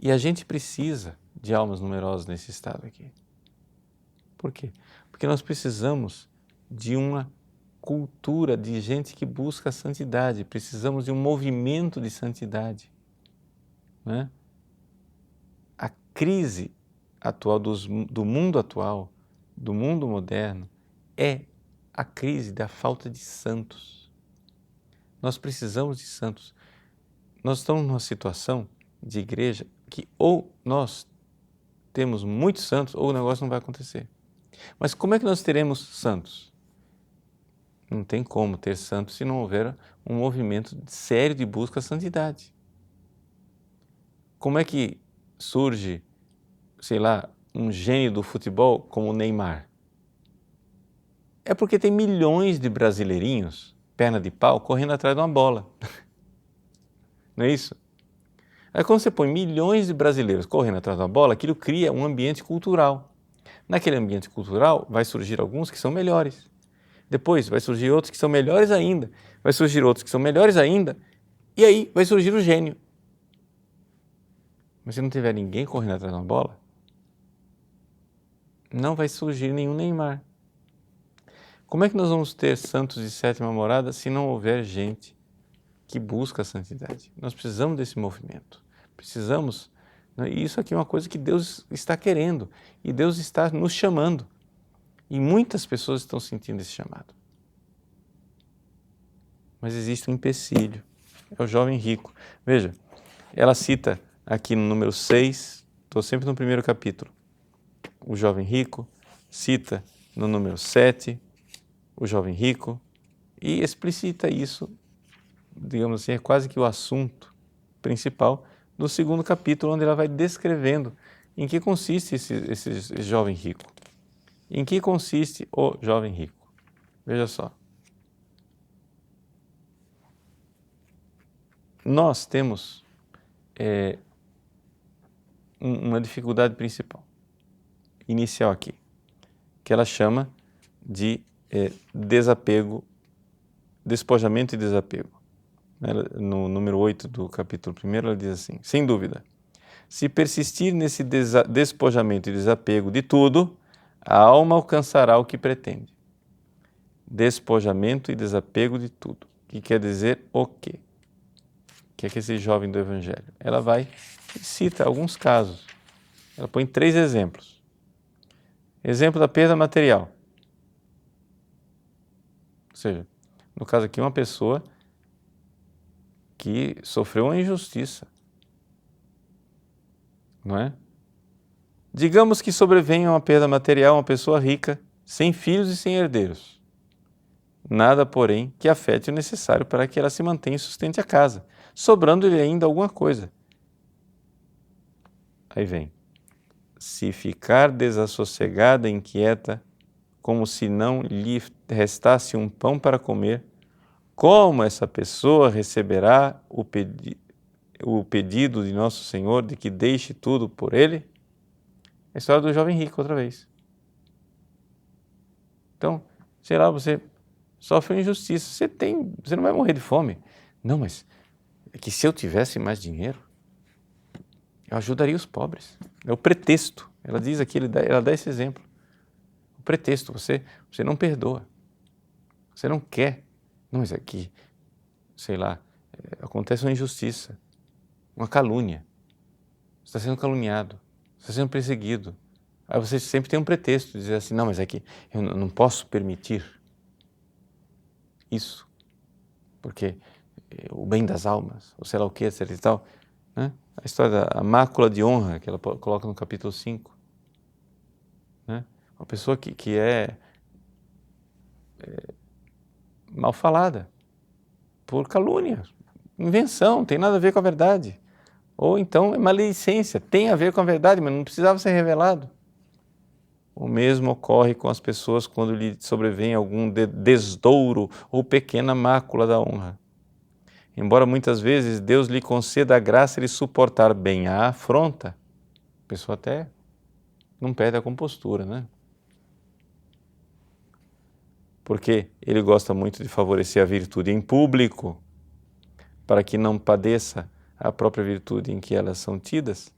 E a gente precisa de almas numerosas nesse estado aqui. Por quê? Porque nós precisamos de uma cultura de gente que busca a santidade, precisamos de um movimento de santidade, né? A crise atual do mundo atual, do mundo moderno, é a crise da falta de santos. Nós precisamos de santos. Nós estamos numa situação de igreja que ou nós temos muitos santos ou o negócio não vai acontecer. Mas como é que nós teremos santos? Não tem como ter santos se não houver um movimento sério de busca à santidade. Como é que surge, sei lá, um gênio do futebol como o Neymar? É porque tem milhões de brasileirinhos, perna de pau, correndo atrás de uma bola. Não é isso? Aí quando você põe milhões de brasileiros correndo atrás de uma bola, aquilo cria um ambiente cultural. Naquele ambiente cultural vai surgir alguns que são melhores. Depois vai surgir outros que são melhores ainda. Vai surgir outros que são melhores ainda. E aí vai surgir o gênio. Mas se não tiver ninguém correndo atrás de uma bola, não vai surgir nenhum Neymar. Como é que nós vamos ter santos de sétima morada se não houver gente que busca a santidade? Nós precisamos desse movimento. Precisamos. E isso aqui é uma coisa que Deus está querendo. E Deus está nos chamando. E muitas pessoas estão sentindo esse chamado. Mas existe um empecilho. É o jovem rico. Veja, ela cita aqui no número 6, estou sempre no primeiro capítulo, o jovem rico, cita no número 7, o jovem rico, e explicita isso, digamos assim, é quase que o assunto principal do segundo capítulo, onde ela vai descrevendo em que consiste esse jovem rico. Em que consiste o jovem rico? Veja só. Nós temos uma dificuldade principal, inicial aqui, que ela chama de desapego, despojamento e desapego. No número 8 do capítulo 1, ela diz assim: sem dúvida, se persistir nesse despojamento e desapego de tudo, a alma alcançará o que pretende. Despojamento e desapego de tudo. Que quer dizer o quê? Que é que esse jovem do Evangelho? Ela vai e cita alguns casos. Ela põe 3 exemplos. Exemplo da perda material. Ou seja, no caso aqui, uma pessoa que sofreu uma injustiça. Não é? Digamos que sobrevenha uma perda material a uma pessoa rica, sem filhos e sem herdeiros. Nada, porém, que afete o necessário para que ela se mantenha e sustente a casa, sobrando-lhe ainda alguma coisa. Aí vem. Se ficar desassossegada e inquieta, como se não lhe restasse um pão para comer, como essa pessoa receberá o pedido de Nosso Senhor de que deixe tudo por Ele? A história do jovem rico outra vez. Então, sei lá, você sofre injustiça, você não vai morrer de fome. Não, mas é que se eu tivesse mais dinheiro, eu ajudaria os pobres. É o pretexto. Ela diz aqui, ela dá esse exemplo. O pretexto, você não perdoa. Você não quer. Não, mas aqui, sei lá, acontece uma injustiça, uma calúnia. Você está sendo caluniado, você está sendo perseguido. Aí você sempre tem um pretexto, de dizer assim, não, mas é que eu não posso permitir isso, porque o bem das almas, ou sei lá o que, etc e tal, né? A história da mácula de honra, que ela coloca no capítulo 5, né? Uma pessoa que é mal falada, por calúnia, invenção, não tem nada a ver com a verdade. Ou então é maledicência, tem a ver com a verdade, mas não precisava ser revelado. O mesmo ocorre com as pessoas quando lhe sobrevém algum desdouro ou pequena mácula da honra. Embora muitas vezes Deus lhe conceda a graça de suportar bem a afronta, a pessoa até não perde a compostura, né? Porque Ele gosta muito de favorecer a virtude em público, para que não padeça a própria virtude em que elas são tidas,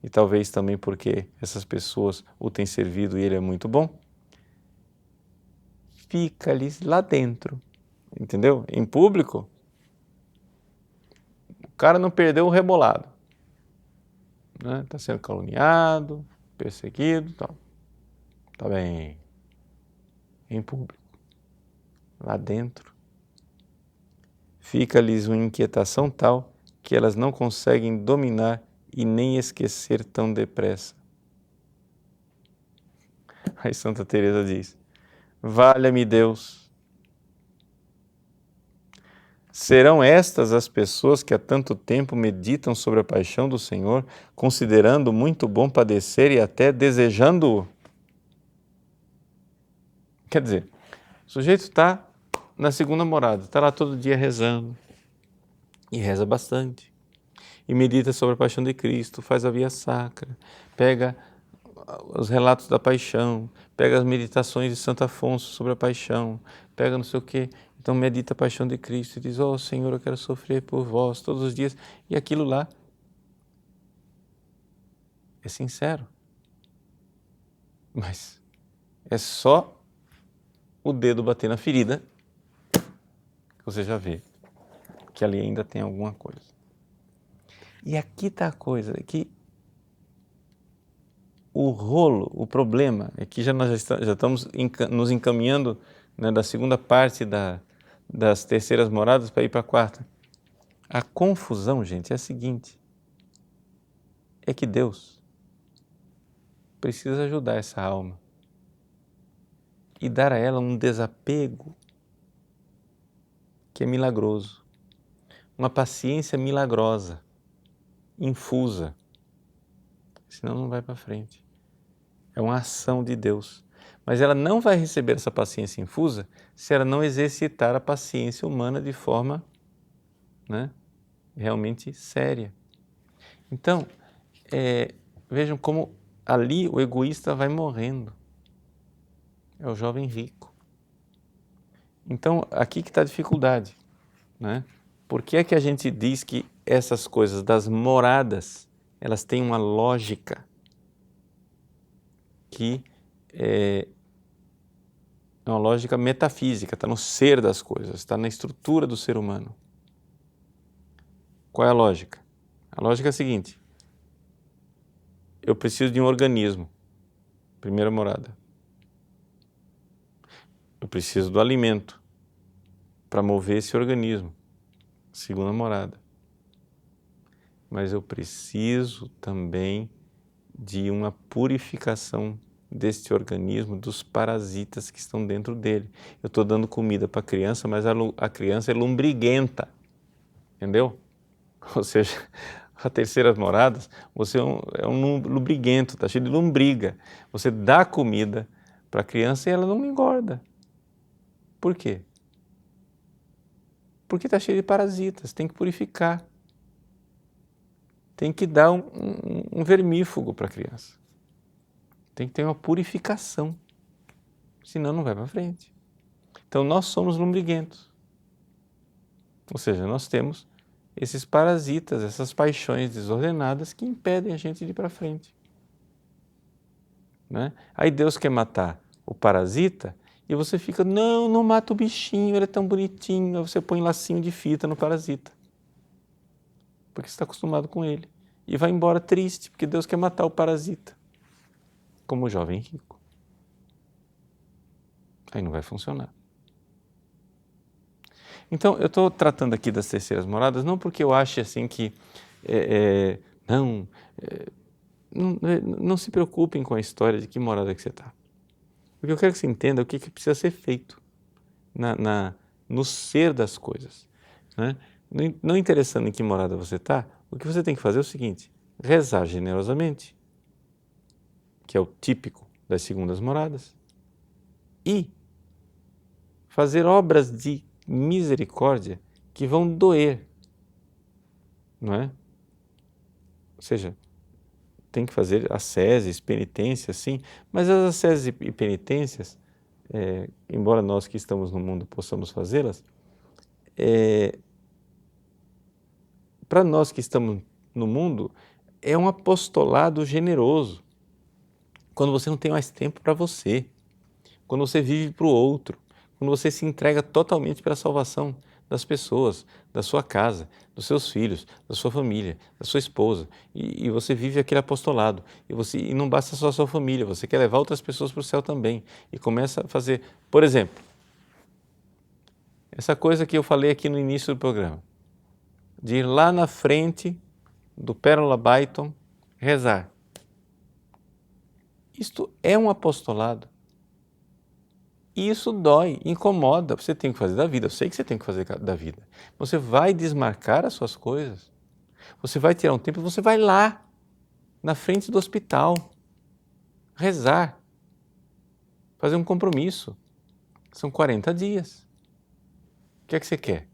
e talvez também porque essas pessoas o têm servido e Ele é muito bom, fica-lhes lá dentro, entendeu? Em público, o cara não perdeu o rebolado, né? Está sendo caluniado, perseguido, tal. Tá bem. Em público, lá dentro, fica-lhes uma inquietação tal que elas não conseguem dominar e nem esquecer tão depressa. Aí Santa Teresa diz: valha-me Deus. Serão estas as pessoas que há tanto tempo meditam sobre a paixão do Senhor, considerando muito bom padecer e até desejando-o? Quer dizer, o sujeito está na segunda morada, está lá todo dia rezando, e reza bastante, e medita sobre a paixão de Cristo, faz a via sacra, pega os relatos da paixão, pega as meditações de Santo Afonso sobre a paixão, pega não sei o quê, então medita a paixão de Cristo e diz, ó Senhor, eu quero sofrer por vós todos os dias, e aquilo lá é sincero, mas é só o dedo bater na ferida que você já vê que ali ainda tem alguma coisa. E aqui está a coisa, que o rolo, o problema, é que nós já estamos nos encaminhando, né, da segunda parte das terceiras moradas para ir para a quarta. A confusão, gente, é a seguinte, é que Deus precisa ajudar essa alma e dar a ela um desapego que é milagroso, uma paciência milagrosa, infusa, senão não vai para frente. É uma ação de Deus. Mas ela não vai receber essa paciência infusa se ela não exercitar a paciência humana de forma, né, realmente séria. Então, vejam como ali o egoísta vai morrendo. É o jovem rico. Então, aqui que está a dificuldade, né? Por que é que a gente diz que essas coisas das moradas, elas têm uma lógica que é uma lógica metafísica, está no ser das coisas, está na estrutura do ser humano. Qual é a lógica? A lógica é a seguinte: eu preciso de um organismo, primeira morada. Eu preciso do alimento para mover esse organismo, segunda morada. Mas eu preciso também de uma purificação deste organismo, dos parasitas que estão dentro dele. Eu estou dando comida para a criança, mas a criança é lombriguenta, entendeu? Ou seja, a terceira morada, você é um lombriguento, está cheio de lombriga. Você dá comida para a criança e ela não engorda. Por quê? Porque está cheio de parasitas, tem que purificar. Tem que dar um vermífugo para a criança. Tem que ter uma purificação, senão não vai para frente. Então nós somos lombriguentos. Ou seja, nós temos esses parasitas, essas paixões desordenadas que impedem a gente de ir para frente. Né? Aí Deus quer matar o parasita e você fica, não mata o bichinho, ele é tão bonitinho. Aí você põe lacinho de fita no parasita, porque você está acostumado com ele. E vai embora triste, porque Deus quer matar o parasita, como o jovem rico. Aí não vai funcionar. Então, eu estou tratando aqui das terceiras moradas, não porque eu ache assim que não se preocupem com a história de que morada que você está. Porque eu quero que você entenda o que precisa ser feito no ser das coisas. Né? Não interessando em que morada você está, o que você tem que fazer é o seguinte: rezar generosamente, que é o típico das segundas moradas, e fazer obras de misericórdia que vão doer, não é? Ou seja, tem que fazer asceses, penitências, sim, mas as asceses e penitências, embora nós que estamos no mundo possamos fazê-las, para nós que estamos no mundo, é um apostolado generoso. Quando você não tem mais tempo para você, quando você vive para o outro, quando você se entrega totalmente para a salvação das pessoas, da sua casa, dos seus filhos, da sua família, da sua esposa, e você vive aquele apostolado, e não basta só a sua família, você quer levar outras pessoas para o céu também, e começa a fazer, por exemplo, essa coisa que eu falei aqui no início do programa, de ir lá na frente do Pérola Byton rezar. Isto é um apostolado. E isso dói, incomoda, você tem que fazer da vida, eu sei que você tem que fazer da vida. Você vai desmarcar as suas coisas, você vai tirar um tempo, você vai lá, na frente do hospital, rezar, fazer um compromisso. São 40 dias. O que é que você quer?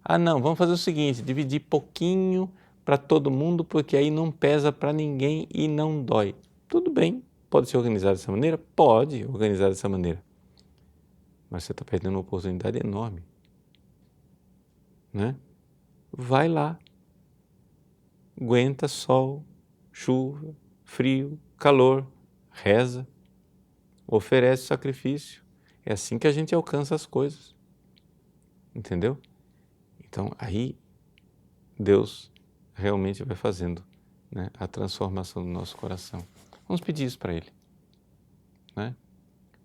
Ah, não, vamos fazer o seguinte, dividir pouquinho para todo mundo, porque aí não pesa para ninguém e não dói. Tudo bem, pode ser organizado dessa maneira? Pode organizar dessa maneira. Mas você está perdendo uma oportunidade enorme. Né? Vai lá, aguenta sol, chuva, frio, calor, reza, oferece sacrifício. É assim que a gente alcança as coisas. Entendeu? Então aí Deus realmente vai fazendo, né, a transformação do nosso coração. Vamos pedir isso para Ele. Né?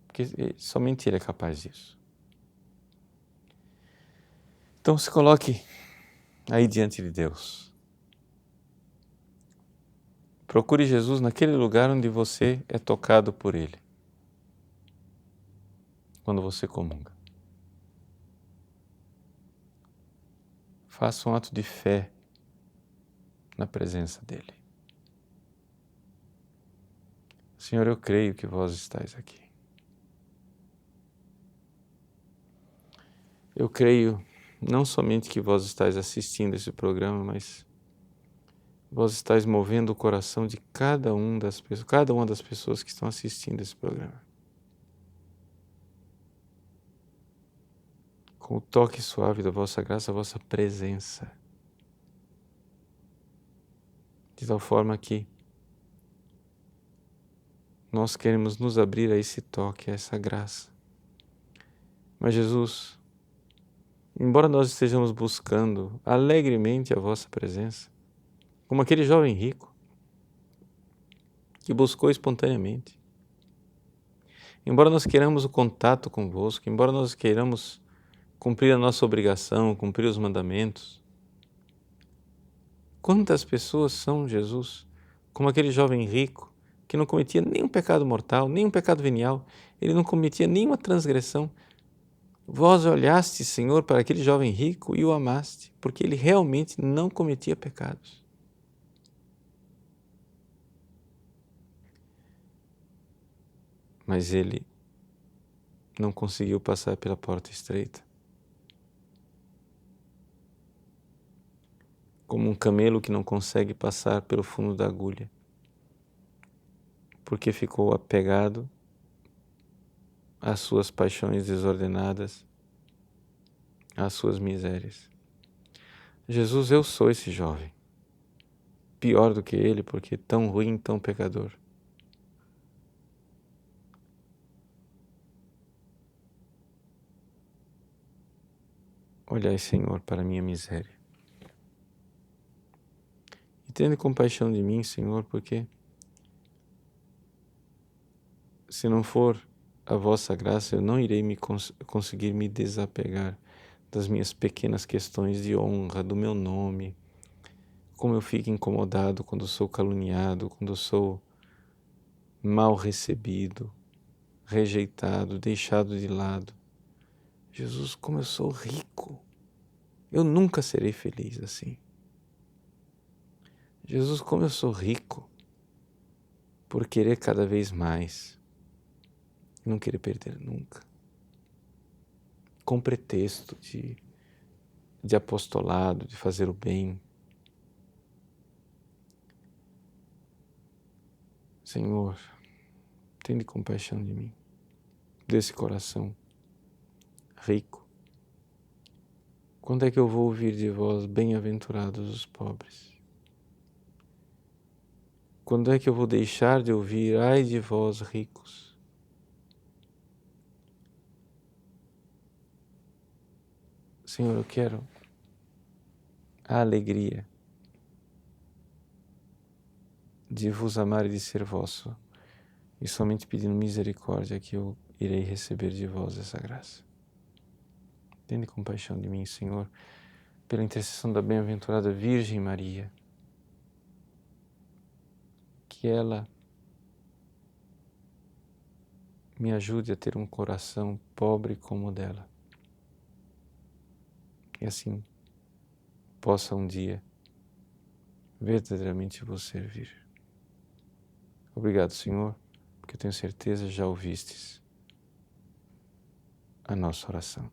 Porque somente Ele é capaz disso. Então se coloque aí diante de Deus. Procure Jesus naquele lugar onde você é tocado por Ele. Quando você comunga. Faça um ato de fé na presença dEle. Senhor, eu creio que vós estáis aqui. Eu creio não somente que vós estáis assistindo esse programa, mas vós estáis movendo o coração de cada uma das pessoas que estão assistindo esse programa. Com o toque suave da vossa graça, a vossa presença. De tal forma que nós queremos nos abrir a esse toque, a essa graça. Mas Jesus, embora nós estejamos buscando alegremente a vossa presença, como aquele jovem rico que buscou espontaneamente, embora nós queiramos o contato convosco, embora nós queiramos cumprir a nossa obrigação, cumprir os mandamentos, quantas pessoas são, Jesus, como aquele jovem rico que não cometia nenhum pecado mortal, nenhum pecado venial, ele não cometia nenhuma transgressão. Vós olhaste, Senhor, para aquele jovem rico e o amaste, porque ele realmente não cometia pecados. Mas ele não conseguiu passar pela porta estreita. como um camelo que não consegue passar pelo fundo da agulha, porque ficou apegado às suas paixões desordenadas, às suas misérias. Jesus, eu sou esse jovem, pior do que ele, porque tão ruim, tão pecador. Olhai, Senhor, para a minha miséria. E tende compaixão de mim, Senhor, porque se não for a vossa graça, eu não irei conseguir me desapegar das minhas pequenas questões de honra, do meu nome, como eu fico incomodado quando sou caluniado, quando sou mal recebido, rejeitado, deixado de lado. Jesus, como eu sou rico, eu nunca serei feliz assim. Jesus, como eu sou rico por querer cada vez mais, não querer perder nunca, com pretexto de apostolado, de fazer o bem. Senhor, tende compaixão de mim, desse coração rico. Quando é que eu vou ouvir de vós, bem-aventurados os pobres? Quando é que eu vou deixar de ouvir, ai de vós, ricos? Senhor, eu quero a alegria de vos amar e de ser vosso, e somente pedindo misericórdia que eu irei receber de vós essa graça. Tende compaixão de mim, Senhor, pela intercessão da bem-aventurada Virgem Maria, que ela me ajude a ter um coração pobre como o dela, e assim possa um dia verdadeiramente vos servir. Obrigado, Senhor, porque eu tenho certeza já ouvistes a nossa oração.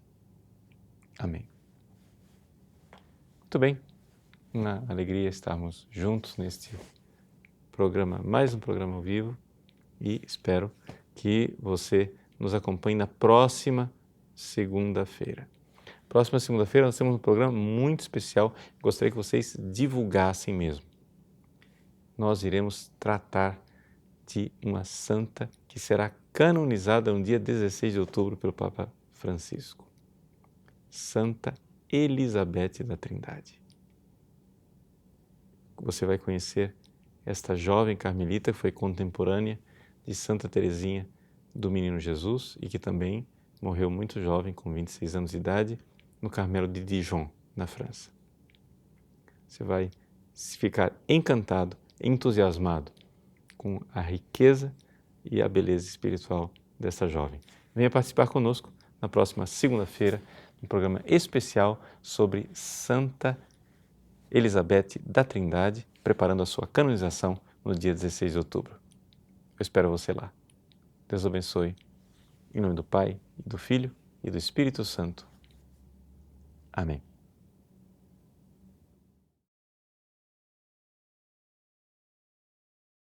Amém. Muito bem, uma alegria estarmos juntos neste programa, mais um programa ao vivo, e espero que você nos acompanhe na próxima segunda-feira. Próxima segunda-feira nós temos um programa muito especial, gostaria que vocês divulgassem mesmo. Nós iremos tratar de uma santa que será canonizada no dia 16 de outubro pelo Papa Francisco. Santa Elizabeth da Trindade. Você vai conhecer esta jovem carmelita que foi contemporânea de Santa Teresinha do Menino Jesus e que também morreu muito jovem, com 26 anos de idade, no Carmelo de Dijon, na França. Você vai ficar encantado, entusiasmado com a riqueza e a beleza espiritual dessa jovem. Venha participar conosco na próxima segunda-feira, um programa especial sobre Santa Elizabeth da Trindade, preparando a sua canonização no dia 16 de outubro. Eu espero você lá. Deus abençoe. Em nome do Pai, e do Filho e do Espírito Santo. Amém.